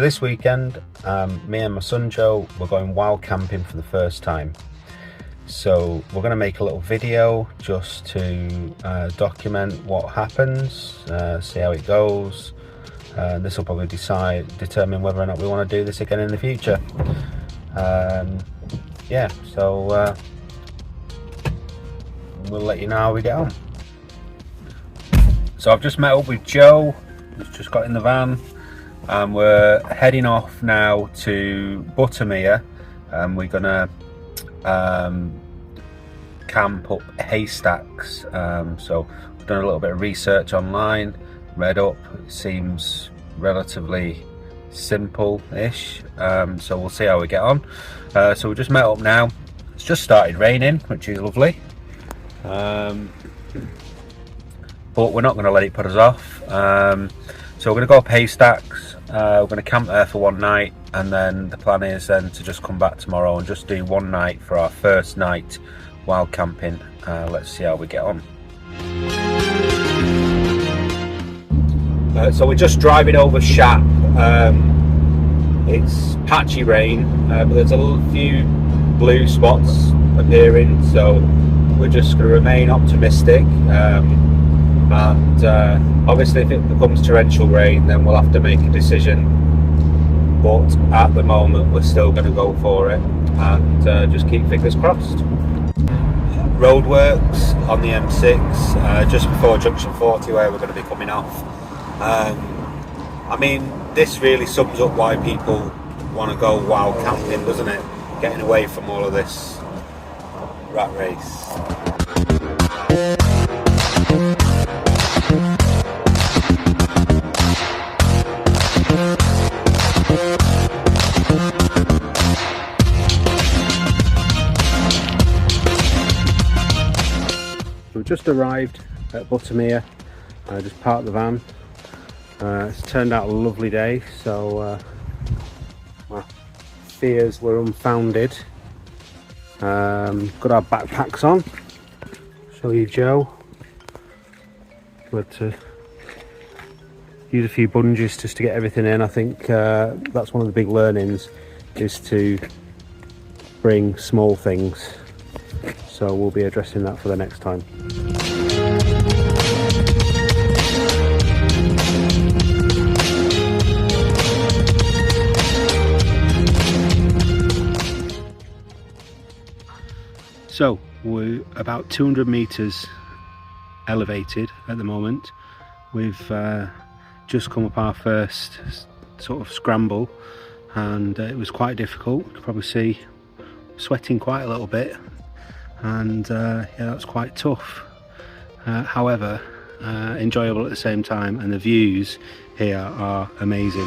this weekend, me and my son Joe, we're going wild camping for the first time. So we're going to make a little video just to document what happens, see how it goes. This will probably determine whether or not we want to do this again in the future. Yeah, so we'll let you know how we get on. So I've just met up with Joe, who's just got in the van, and we're heading off now to Buttermere. We're gonna camp up Haystacks. So we've done a little bit of research online, read up. It seems relatively simple-ish, so we'll see how we get on. So we just met up now. It's just started raining, which is lovely, but we're not going to let it put us off. So we're going to go up Haystacks. We're going to camp there for one night, and then the plan is then to just come back tomorrow and just do one night for our first night wild camping. Let's see how we get on. So we're just driving over Shap. It's patchy rain, but there's a few blue spots appearing, so we're just going to remain optimistic. And obviously if it becomes torrential rain, then we'll have to make a decision, but at the moment we're still going to go for it and just keep fingers crossed. Roadworks on the M6 just before junction 40 where we're going to be coming off. I mean, this really sums up why people want to go wild camping, doesn't it? Getting away from all of this rat race. We've just arrived at Buttermere. I just parked the van. It's turned out a lovely day, so my fears were unfounded. Got our backpacks on. Show you Joe. We had to use a few bungees just to get everything in. I think that's one of the big learnings, is to bring small things. So we'll be addressing that for the next time. So we're about 200 meters elevated at the moment. We've just come up our first sort of scramble, and it was quite difficult. You can probably see sweating quite a little bit, and yeah, that's quite tough. However, enjoyable at the same time, and the views here are amazing.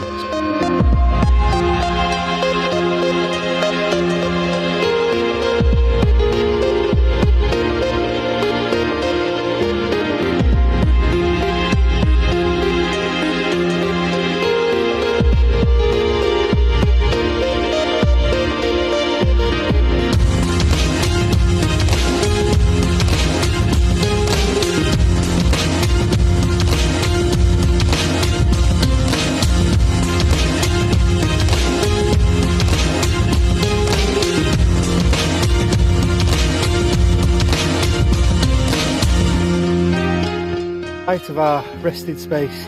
Out of our rested space.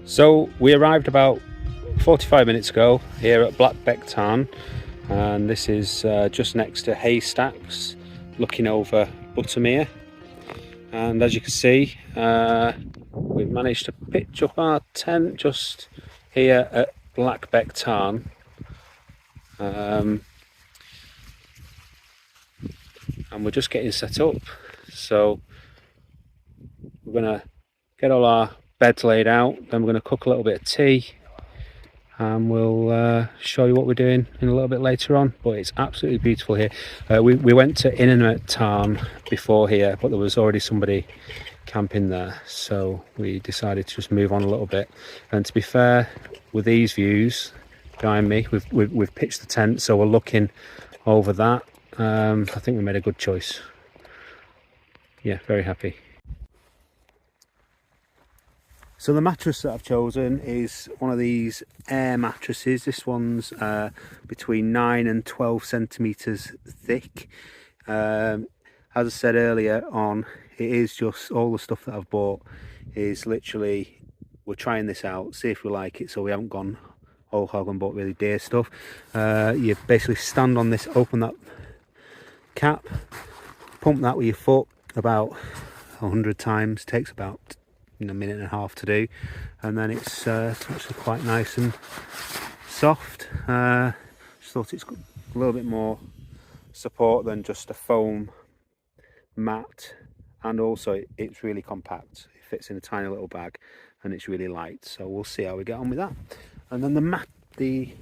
So we arrived about 45 minutes ago here at Blackbeck Tarn, and this is just next to Haystacks, looking over Buttermere. And as you can see, we've managed to pitch up our tent just here at Blackbeck Tarn. And we're just getting set up, so we're going to get all our beds laid out, then we're going to cook a little bit of tea, and we'll show you what we're doing in a little bit later on. But it's absolutely beautiful here. We went to Buttermere Tarn before here, but there was already somebody camping there, so we decided to just move on a little bit. And to be fair, with these views behind me, we've pitched the tent, so we're looking over that. I think we made a good choice. Yeah, very happy. So the mattress that I've chosen is one of these air mattresses. This one's between 9 and 12 centimeters thick. As I said earlier on, it is just all the stuff that I've bought is literally, we're trying this out, see if we like it, so we haven't gone whole hog and bought really dear stuff. You basically stand on this, open that cap, pump that with your foot about 100 times, takes about a minute and a half to do, and then it's actually quite nice and soft. Just thought it's got a little bit more support than just a foam mat, and also it's really compact. It fits in a tiny little bag and it's really light, so we'll see how we get on with that. And then the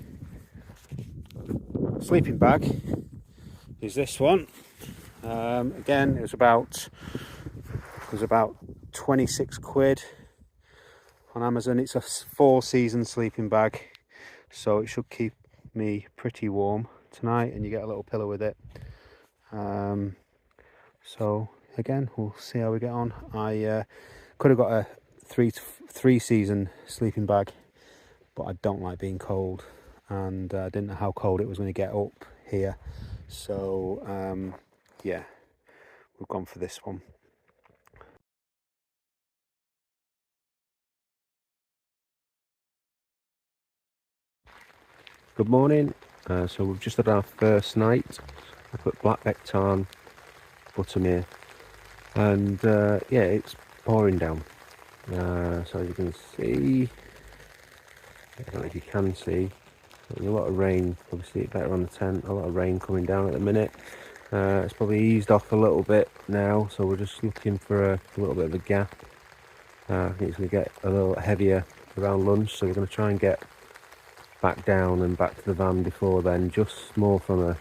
sleeping bag is this one. Again, it was about 26 quid on Amazon. It's a 4-season sleeping bag, so it should keep me pretty warm tonight, and you get a little pillow with it. So again, we'll see how we get on. I could have got a 3-season sleeping bag, but I don't like being cold, and I didn't know how cold it was going to get up here, so yeah, we've gone for this one. Good morning. So we've just had our first night up at Blackbeck Tarn, Buttermere, and yeah, it's pouring down. So as you can see, I don't know if you can see, there's a lot of rain. Probably see it better on the tent. A lot of rain coming down at the minute. It's probably eased off a little bit now, so we're just looking for a little bit of a gap. I think it's going to get a little heavier around lunch, so we're going to try and get back down and back to the van before then, just more from a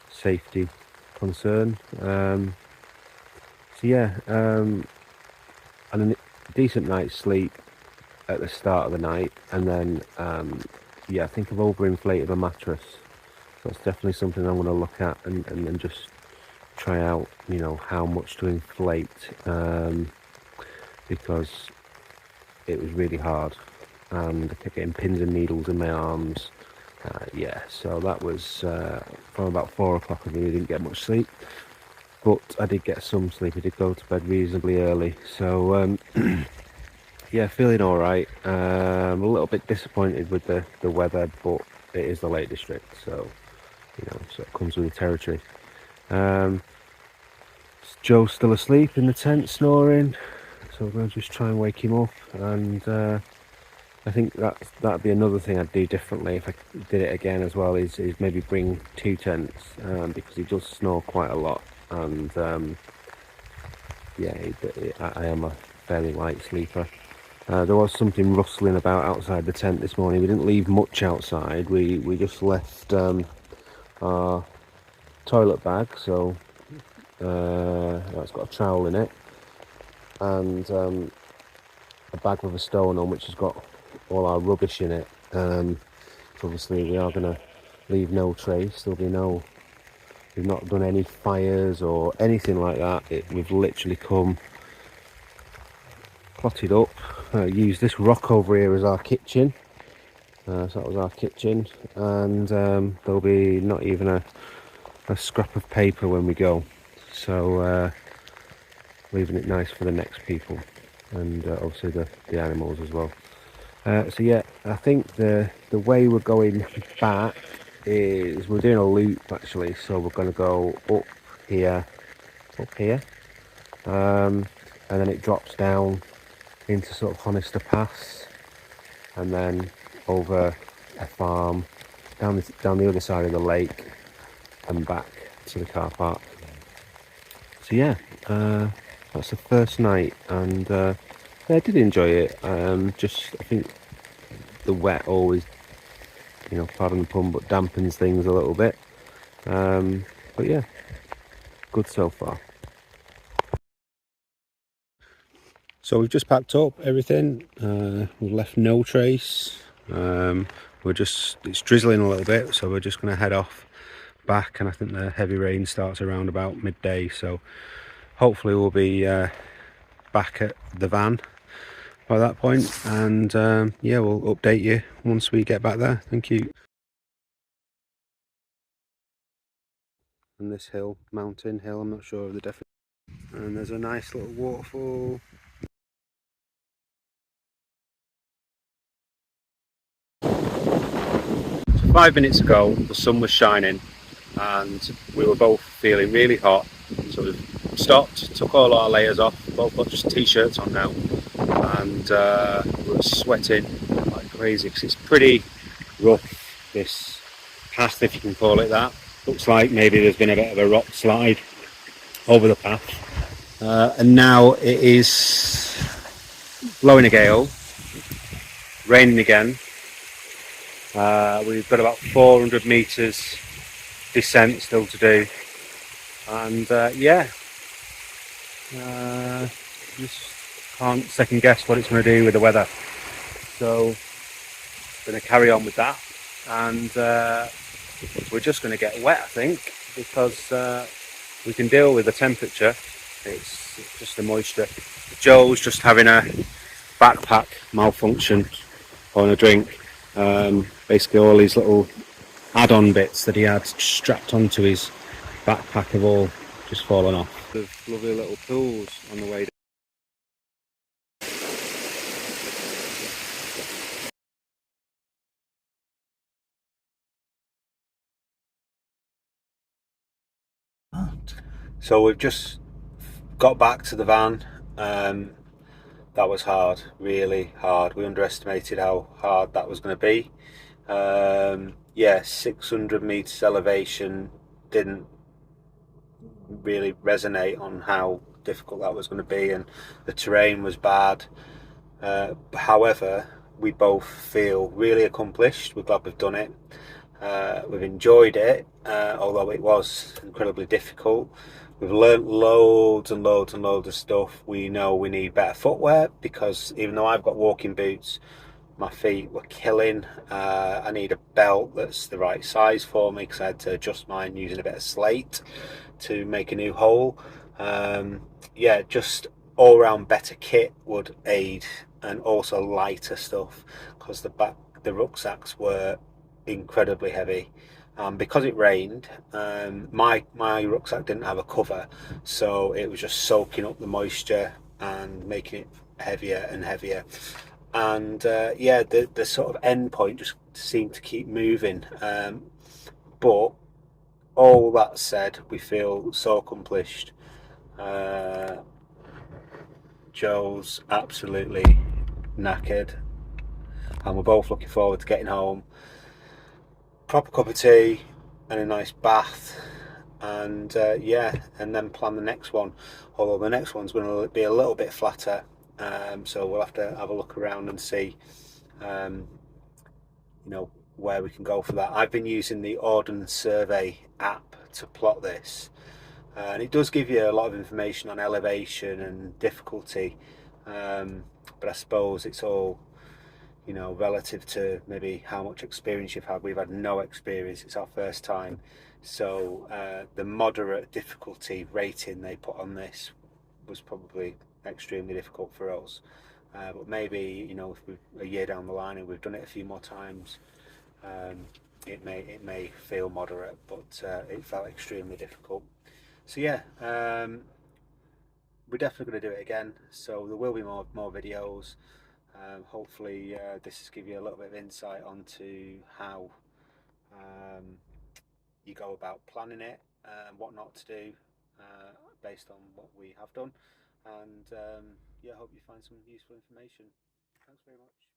safety concern. So yeah, and a decent night's sleep at the start of the night, and then yeah, I think I've overinflated my mattress, so that's definitely something I'm going to look at and just try out, you know, how much to inflate, because it was really hard and I kept getting pins and needles in my arms. Yeah, so that was from about 4 o'clock. I really didn't get much sleep, but I did get some sleep. I did go to bed reasonably early, so yeah, feeling all right. A little bit disappointed with the weather, but it is the Lake District, so you know, so it comes with the territory. Joe's still asleep in the tent snoring, so we're going to just try and wake him up, and I think that'd be another thing I'd do differently if I did it again as well, is maybe bring 2 tents, because he does snore quite a lot, and yeah, I am a fairly light sleeper. There was something rustling about outside the tent this morning. We didn't leave much outside. We just left our toilet bag, so it's got a trowel in it, and a bag with a stone on which has got all our rubbish in it. So obviously we are going to leave no trace. There'll be we've not done any fires or anything like that. We've literally come, plotted up, used this rock over here as our kitchen. So that was our kitchen, and there'll be not even a scrap of paper when we go. So leaving it nice for the next people, and obviously the animals as well. So yeah, I think the way we're going back is we're doing a loop actually. So we're going to go up here, and then it drops down into sort of Honister Pass, and then over a farm, down the other side of the lake, and back to the car park. So yeah, that's the first night, and yeah, I did enjoy it. Just I think the wet always, you know, pardon the pun, but dampens things a little bit. But yeah, good so far. So we've just packed up everything. We've left no trace. It's drizzling a little bit, so we're just going to head off back, and I think the heavy rain starts around about midday, so hopefully we'll be back at the van by that point, and yeah, we'll update you once we get back there. Thank you. And this hill, mountain hill, I'm not sure of the definition. And there's a nice little waterfall. So 5 minutes ago, the sun was shining, and we were both feeling really hot. So we stopped, took all our layers off, both got just t-shirts on now, and we were sweating like crazy because it's pretty rough, this path, if you can call it that. Looks like maybe there's been a bit of a rock slide over the path, and now it is blowing a gale, raining again. We've got about 400 metres descent still to do, and yeah, just can't second guess what it's going to do with the weather. So going to carry on with that, and we're just going to get wet, I think, because we can deal with the temperature. It's just the moisture. Joe's just having a backpack malfunction on a drink. Basically all these little add-on bits that he had strapped onto his backpack have all just fallen off. There's lovely little pools on the way down. So we've just got back to the van. That was hard, really hard. We underestimated how hard that was going to be. Yeah, 600 meters elevation didn't really resonate on how difficult that was going to be, and the terrain was bad. However, we both feel really accomplished. We're glad we've done it. We've enjoyed it, although it was incredibly difficult. We've learnt loads and loads and loads of stuff. We know we need better footwear, because even though I've got walking boots, my feet were killing. I need a belt that's the right size for me, because I had to adjust mine using a bit of slate to make a new hole. Yeah, just all round better kit would aid, and also lighter stuff, because the rucksacks were incredibly heavy. Because it rained, my rucksack didn't have a cover, so it was just soaking up the moisture and making it heavier and heavier. And yeah, the sort of end point just seemed to keep moving. But all that said, we feel so accomplished. Joe's absolutely knackered, and we're both looking forward to getting home. Proper cup of tea and a nice bath, and yeah, and then plan the next one. Although the next one's going to be a little bit flatter, so we'll have to have a look around and see, you know, where we can go for that. I've been using the Ordnance Survey app to plot this, and it does give you a lot of information on elevation and difficulty, but I suppose it's all, you know, relative to maybe how much experience you've had. We've had no experience, it's our first time, so the moderate difficulty rating they put on this was probably extremely difficult for us, but maybe, you know, if we're a year down the line and we've done it a few more times, it may feel moderate, but it felt extremely difficult. So yeah, we're definitely going to do it again, so there will be more videos. Hopefully this has given you a little bit of insight onto how you go about planning it and what not to do, based on what we have done. And yeah, I hope you find some useful information. Thanks very much.